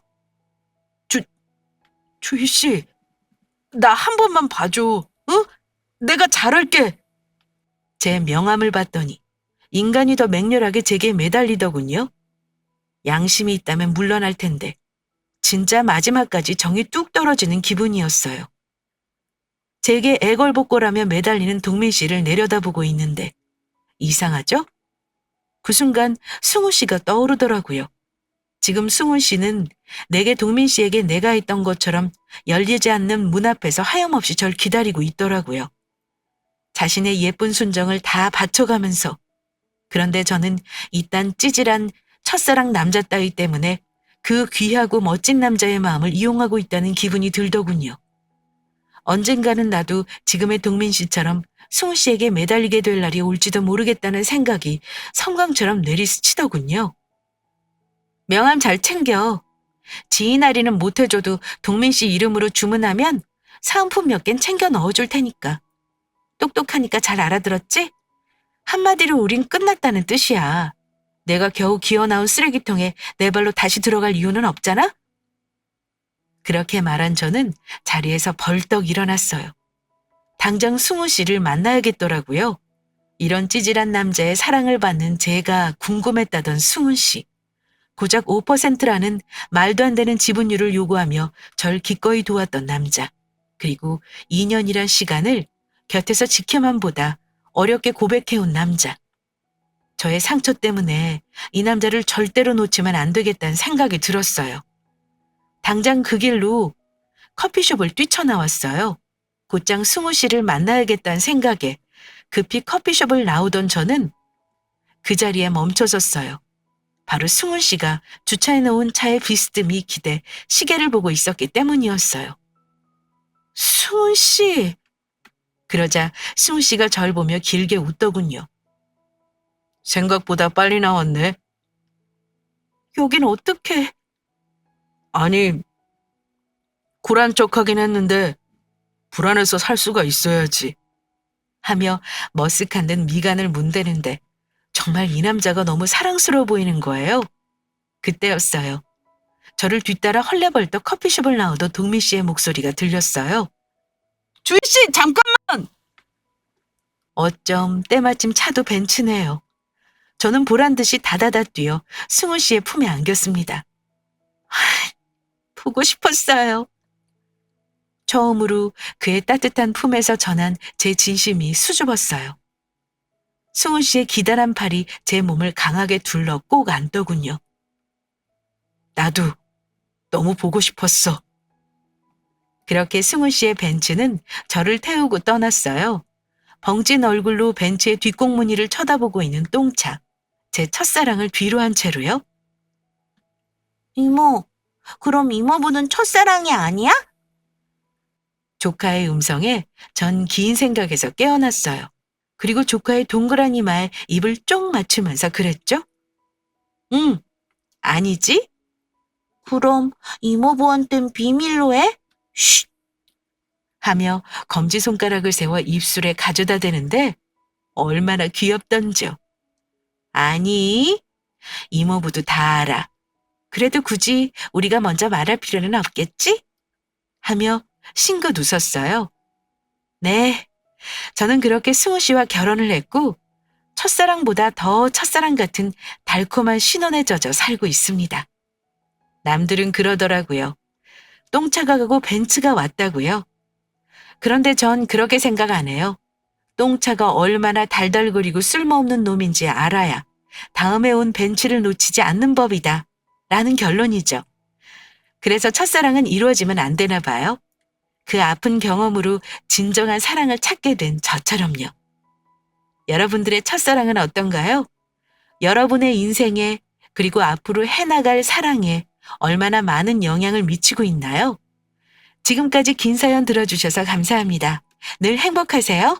주희 씨, 나 한 번만 봐줘. 응? 내가 잘할게. 제 명함을 봤더니 인간이 더 맹렬하게 제게 매달리더군요. 양심이 있다면 물러날 텐데 진짜 마지막까지 정이 뚝 떨어지는 기분이었어요. 제게 애걸복걸하며 매달리는 동민 씨를 내려다보고 있는데 이상하죠? 그 순간 승우 씨가 떠오르더라고요. 지금 승우 씨는 내게 동민 씨에게 내가 했던 것처럼 열리지 않는 문 앞에서 하염없이 절 기다리고 있더라고요. 자신의 예쁜 순정을 다 바쳐가면서. 그런데 저는 이딴 찌질한 첫사랑 남자 따위 때문에 그 귀하고 멋진 남자의 마음을 이용하고 있다는 기분이 들더군요. 언젠가는 나도 지금의 동민 씨처럼 승우 씨에게 매달리게 될 날이 올지도 모르겠다는 생각이 성광처럼 내리스치더군요. 명함 잘 챙겨. 지인 할인은 못 해줘도 동민 씨 이름으로 주문하면 사은품 몇 갠 챙겨 넣어줄 테니까. 똑똑하니까 잘 알아들었지? 한마디로 우린 끝났다는 뜻이야. 내가 겨우 기어나온 쓰레기통에 내 발로 다시 들어갈 이유는 없잖아? 그렇게 말한 저는 자리에서 벌떡 일어났어요. 당장 승우 씨를 만나야겠더라고요. 이런 찌질한 남자의 사랑을 받는 제가 궁금했다던 승우 씨. 고작 5%라는 말도 안 되는 지분율을 요구하며 절 기꺼이 도왔던 남자. 그리고 2년이란 시간을 곁에서 지켜만 보다 어렵게 고백해온 남자. 저의 상처 때문에 이 남자를 절대로 놓치면 안 되겠다는 생각이 들었어요. 당장 그 길로 커피숍을 뛰쳐나왔어요. 곧장 승우 씨를 만나야겠다는 생각에 급히 커피숍을 나오던 저는 그 자리에 멈춰섰어요. 바로 승훈 씨가 주차해 놓은 차에 비스듬히 기대 시계를 보고 있었기 때문이었어요. 승훈 씨! 그러자 승훈 씨가 절 보며 길게 웃더군요. 생각보다 빨리 나왔네. 여긴 어떻게? 아니, 굴한 척하긴 했는데 불안해서 살 수가 있어야지. 하며 머쓱한 듯 미간을 문대는데 정말 이 남자가 너무 사랑스러워 보이는 거예요. 그때였어요. 저를 뒤따라 헐레벌떡 커피숍을 나오던 동미 씨의 목소리가 들렸어요. 주희 씨, 잠깐만! 어쩜 때마침 차도 벤츠네요. 저는 보란 듯이 다다다 뛰어 승우 씨의 품에 안겼습니다. 보고 싶었어요. 처음으로 그의 따뜻한 품에서 전한 제 진심이 수줍었어요. 승우 씨의 기다란 팔이 제 몸을 강하게 둘러 꼭 안더군요. 나도 너무 보고 싶었어. 그렇게 승우 씨의 벤츠는 저를 태우고 떠났어요. 벙찐 얼굴로 벤츠의 뒷공무니를 쳐다보고 있는 똥차. 제 첫사랑을 뒤로 한 채로요. 이모, 그럼 이모부는 첫사랑이 아니야? 조카의 음성에 전 긴 생각에서 깨어났어요. 그리고 조카의 동그란 이마에 입을 쫑 맞추면서 그랬죠? 응, 아니지? 그럼 이모부한텐 비밀로 해? 쉿! 하며 검지손가락을 세워 입술에 가져다 대는데 얼마나 귀엽던지요. 아니, 이모부도 다 알아. 그래도 굳이 우리가 먼저 말할 필요는 없겠지? 하며 싱긋 웃었어요. 네, 저는 그렇게 승우 씨와 결혼을 했고 첫사랑보다 더 첫사랑 같은 달콤한 신혼에 젖어 살고 있습니다. 남들은 그러더라고요. 똥차가 가고 벤츠가 왔다고요. 그런데 전 그렇게 생각 안 해요. 똥차가 얼마나 달달거리고 쓸모없는 놈인지 알아야 다음에 온 벤츠를 놓치지 않는 법이다. 라는 결론이죠. 그래서 첫사랑은 이루어지면 안 되나 봐요. 그 아픈 경험으로 진정한 사랑을 찾게 된 저처럼요. 여러분들의 첫사랑은 어떤가요? 여러분의 인생에 그리고 앞으로 해나갈 사랑에 얼마나 많은 영향을 미치고 있나요? 지금까지 긴 사연 들어주셔서 감사합니다. 늘 행복하세요.